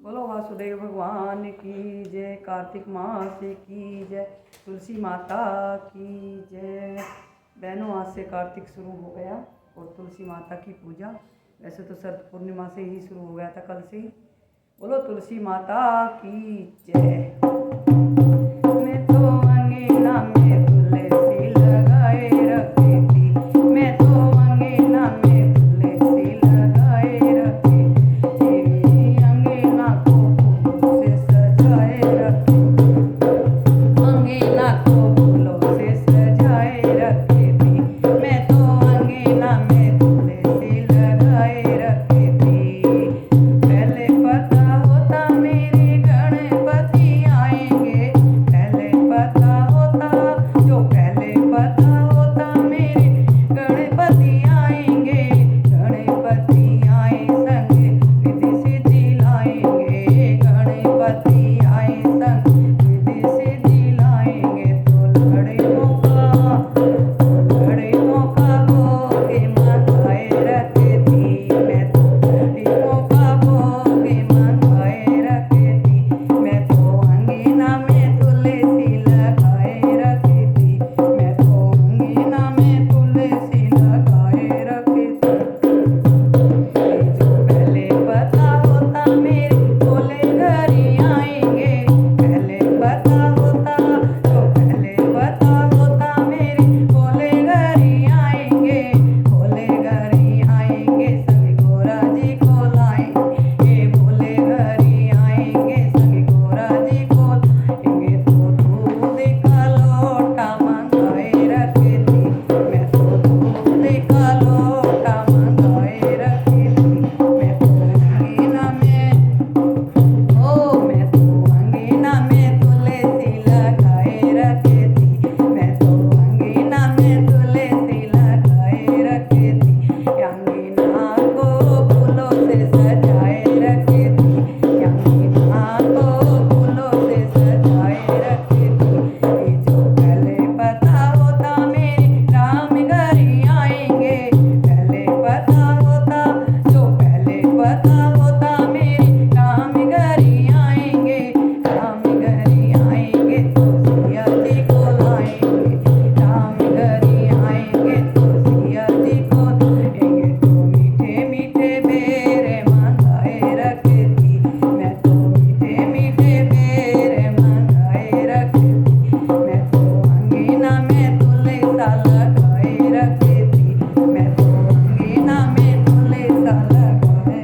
बोलो वासुदेव भगवान की जय। कार्तिक मास की जय। तुलसी माता की जय। बहनों, आज से कार्तिक शुरू हो गया और तुलसी माता की पूजा वैसे तो शरद पूर्णिमा से ही शुरू हो गया था, कल से ही। बोलो तुलसी माता की जय। मैं तो अंगीना में तुलसी लगाए रखी थी, मैं तो अंगीना में तुलसी लगाए रखी थी, अंगीना को फूलों से सजाए रखी, अंगीना को फूलों से सजाए रखी थी, मैं तो अंगीना में तुलसी लगाए रखी थी। पहले पता होता मेरे गणपति आएंगे, पहले पता होता, जो पहले पता होता मेरे गणपति आएंगे, गणपति आए संग रिद्धि सिद्धि लाएंगे, गणपति आए संग रिद्धि सिद्धि लाएंगे। तो लड़कों का भोग मंगाए रखी थी, मैं तो लड़कों का भोग मंगाए रखी थी, मैं तो अंगीना में तुलसी लगाए रखी थी, मैं तो अंगीना में तुलसी लगाए रखी थी। जो पहले पता होता मेरे भोले घर ही आएंगे, पहले पता होता, जो पहले पता होता मेरे भोले घर ही आएंगे, भोले घर ही आएंगे, सभी गोरा जी को लाएंगे, भोले घर ही आएंगे, सभी गोरा जी को लाएंगे। तो दूध का लोटा मंगाए रखी थी, मैं तो दूध का लोटा मंगाए रखी थी, मैं तो अंगीना में, मैं तो अंगीना में तुलसी लगाए रखी थी, मैं तो अंगीना में तुलसी लगाए रखी थी, अंगीना को फूलों से सजाए रखी थी, अंगीना को फूलों से सजाए रखी थी। जो पहले पता होता मेरे राम घर ही आएंगे, पहले पता होता, जो पहले पता होता मेरे राम घर ही आएंगे, राम घर ही आएंगे, तो सिया जी को लाएंगे, राम घर ही आएंगे, तो सिया जी को लाएंगे। तो मीठे मीठे बेर मंगाए रखी थी, मैं तो मीठे मीठे बेर मंगाए रखी थी, मैं तो अंगीना में तुलसा लगाए रखी थी, मैं तो अंगीना में तुलसा लगाए।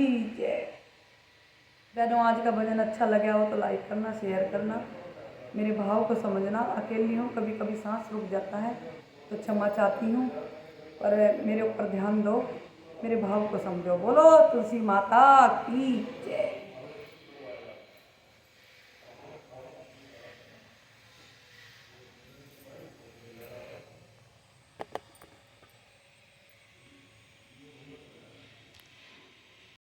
जय। बहनों, आज का भजन अच्छा लगा हो तो लाइक करना, शेयर करना, मेरे भाव को समझना। अकेली हूँ, कभी कभी सांस रुक जाता है तो क्षमा चाहती हूँ, पर मेरे ऊपर ध्यान दो, मेरे भाव को समझो। बोलो तुलसी माता की जय।